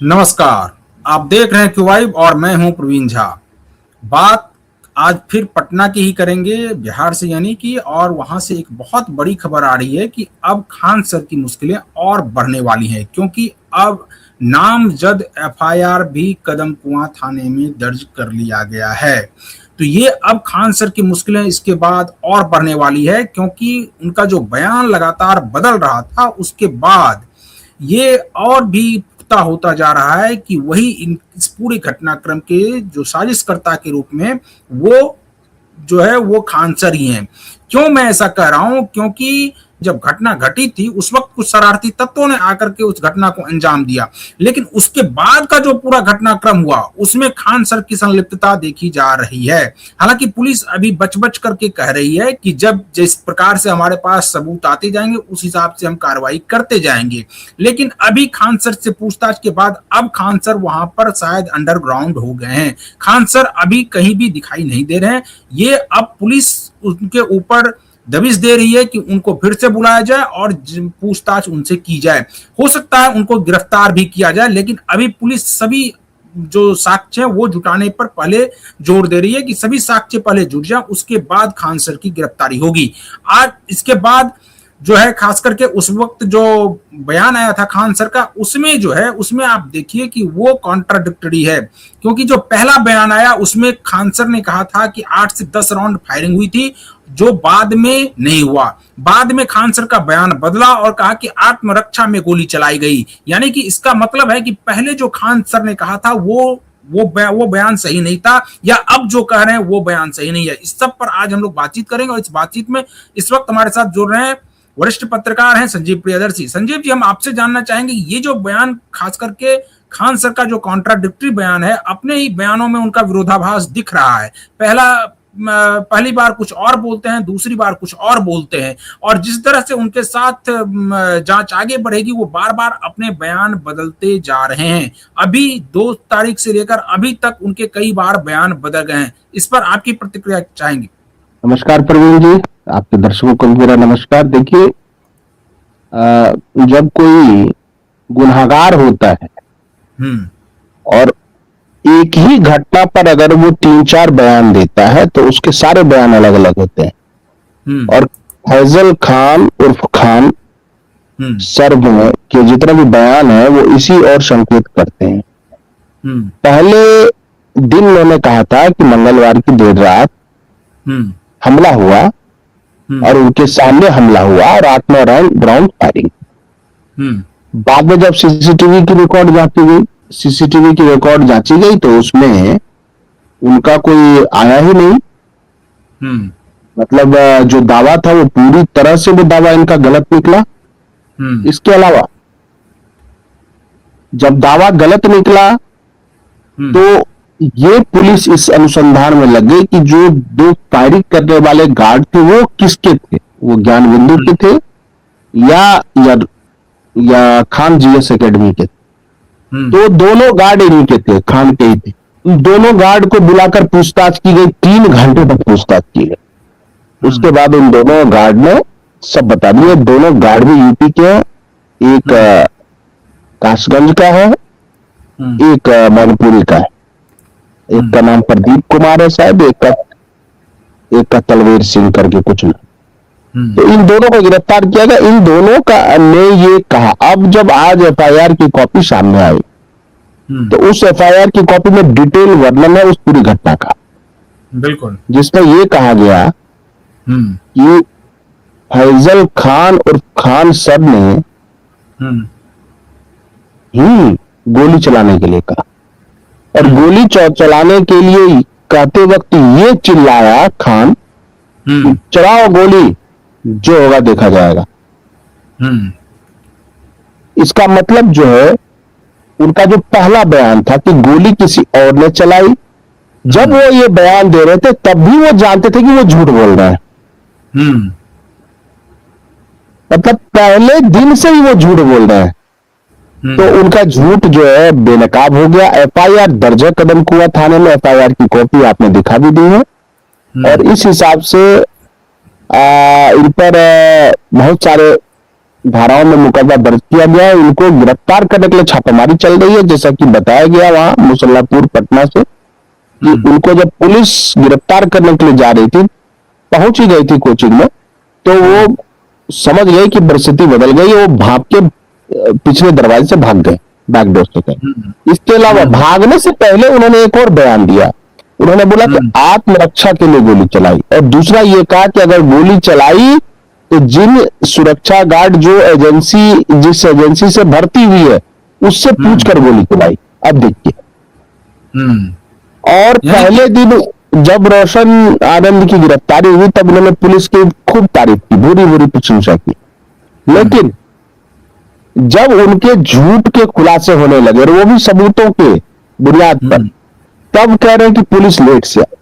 नमस्कार। आप देख रहे हैं क्यूवाइब और मैं हूं प्रवीण झा। बात आज फिर पटना की ही करेंगे, बिहार से यानी कि, और वहां से एक बहुत बड़ी खबर आ रही है कि अब खान सर की मुश्किलें और बढ़ने वाली हैं, क्योंकि अब नामजद एफआईआर भी कदम कुआं थाने में दर्ज कर लिया गया है। तो ये अब खान सर की मुश्किलें इसके बाद और बढ़ने वाली है, क्योंकि उनका जो बयान लगातार बदल रहा था उसके बाद ये और भी पुख्ता होता जा रहा है कि वही इस पूरे घटनाक्रम के जो साजिशकर्ता के रूप में वो जो है वो खान सर ही हैं। क्यों मैं ऐसा कह रहा हूं? क्योंकि जब घटना घटी थी उस वक्त कुछ शरारती तत्वों ने आकर के उस घटना को अंजाम दिया, लेकिन उसके बाद का जो पूरा घटनाक्रम हुआ उसमें खान सर की संलिप्तता देखी जा रही है। हालांकि पुलिस अभी बच बच करके कह रही है कि जब जिस प्रकार से हमारे पास सबूत आते जाएंगे उस हिसाब से हम कार्रवाई करते जाएंगे, लेकिन अभी खान सर से पूछताछ के बाद अब खान सर वहां पर शायद अंडरग्राउंड हो गए हैं। खान सर अभी कहीं भी दिखाई नहीं दे रहे हैं। ये अब पुलिस उनके ऊपर दबिश दे रही है कि उनको फिर से बुलाया जाए और पूछताछ उनसे की जाए। हो सकता है उनको गिरफ्तार भी किया जाए, लेकिन अभी पुलिस सभी जो साक्ष्य है वो जुटाने पर पहले जोर दे रही है कि सभी साक्ष्य पहले जुट जाए, उसके बाद खान सर की गिरफ्तारी होगी। आज इसके बाद जो है खास करके उस वक्त जो बयान आया था खान सर का, उसमें जो है उसमें आप देखिए कि वो कॉन्ट्राडिक्टरी है, क्योंकि जो पहला बयान आया उसमें खान सर ने कहा था कि 8 से 10 राउंड फायरिंग हुई थी, जो बाद में नहीं हुआ। बाद में खान सर का बयान बदला और कहा कि आत्मरक्षा में गोली चलाई गई। यानी कि इसका मतलब है कि पहले जो खान सर ने कहा था वो बयान सही नहीं था, या अब जो कह रहे हैं वो बयान सही नहीं है। इस सब पर आज हम लोग बातचीत करेंगे और इस बातचीत में इस वक्त हमारे साथ जुड़ रहे हैं वरिष्ठ पत्रकार हैं संजीव प्रियदर्शी। संजीव जी, हम आपसे जानना चाहेंगे ये जो बयान खास करके खान सर का जो कॉन्ट्राडिक्टरी बयान है, अपने ही बयानों में उनका विरोधाभास दिख रहा है। पहली बार कुछ और बोलते हैं, दूसरी बार कुछ और बोलते हैं, और जिस तरह से उनके साथ जांच आगे बढ़ेगी वो बार बार अपने बयान बदलते जा रहे हैं। अभी 2 तारीख से लेकर अभी तक उनके कई बार बयान बदल गए हैं। इस पर आपकी प्रतिक्रिया चाहेंगे? नमस्कार प्रवीण जी, आपके दर्शकों को मेरा नमस्कार। देखिए, जब कोई गुनहगार होता है और एक ही घटना पर अगर वो 3-4 बयान देता है तो उसके सारे बयान अलग अलग होते हैं। और फैजल खान उर्फ खान सर में के जितने भी बयान है वो इसी और संकेत करते हैं। पहले दिन मैंने कहा था कि मंगलवार की देर रात हमला हुआ और उनके सामने हमला हुआ और राउंड फायरिंग। बाद में जब सीसीटीवी की रिकॉर्ड जांची गई तो उसमें उनका कोई आया ही नहीं। मतलब जो दावा था वो पूरी तरह से वो दावा इनका गलत निकला। इसके अलावा जब दावा गलत निकला तो ये पुलिस इस अनुसंधान में लग गई कि जो 2 फायरिंग करने वाले गार्ड थे वो किसके थे, वो ज्ञान बिंदु के थे या खान जीएस एकेडमी के थे। तो दोनों गार्ड इन्हीं के थे, खान के ही थे। दोनों गार्ड को बुलाकर पूछताछ की गई, 3 घंटे तक पूछताछ की गई। उसके बाद उन दोनों गार्ड ने सब बता दिया। दोनों गार्ड भी यूपी के हैं, एक कासगंज का है, एक मैनपुरी का है। एक का नाम प्रदीप कुमार है शायद, एक का तलवीर सिंह करके कुछ ना। तो इन दोनों को गिरफ्तार किया गया। इन दोनों का ने ये कहा, अब जब आज एफआईआर की कॉपी सामने आई तो उस एफआईआर की कॉपी में डिटेल वर्णन है उस पूरी घटना का, बिल्कुल, जिसमें ये कहा गया कि फैजल खान और खान सर ने ही गोली चलाने के लिए कहा, और गोली चलाने के लिए कहते वक्त ये चिल्लाया खान, चलाओ गोली, जो होगा देखा जाएगा। इसका मतलब जो है उनका जो पहला बयान था कि गोली किसी और ने चलाई, जब वो ये बयान दे रहे थे तब भी वो जानते थे कि वो झूठ बोल रहे हैं। मतलब पहले दिन से ही वो झूठ बोल रहे हैं। तो उनका झूठ जो है बेनकाब हो गया। एफआईआर दर्ज है कदम कुआं थाने में, एफआईआर की कॉपी आपने दिखा भी दी है, और इस हिसाब से इन पर बहुत सारे धाराओं में मुकदमा दर्ज किया गया है। उनको गिरफ्तार करने के लिए छापेमारी चल रही है, जैसा कि बताया गया वहां मुसल्लापुर पटना से कि उनको जब पुलिस गिरफ्तार करने के लिए जा रही थी, पहुंच ही गई थी कोचिंग में, तो वो समझ गए कि परिस्थिति बदल गई, वो भाग के पिछले दरवाजे से भाग गए, बैकडोर से गए। इसके अलावा भागने से पहले उन्होंने एक और बयान दिया। उन्होंने बोला कि आत्मरक्षा के लिए गोली चलाई, और दूसरा ये कहा कि अगर गोली चलाई तो जिन सुरक्षा गार्ड जो एजेंसी जिस एजेंसी से भर्ती हुई है उससे पूछकर गोली चलाई। अब देखिए, और पहले दिन जब रोशन आनंद की गिरफ्तारी हुई तब उन्होंने पुलिस की खूब तारीफ की, भूरी भूरी प्रशंसा की, लेकिन जब उनके झूठ के खुलासे होने लगे और वो भी सबूतों के बुनियाद पर, तब कह रहे हैं कि पुलिस लेट से आई।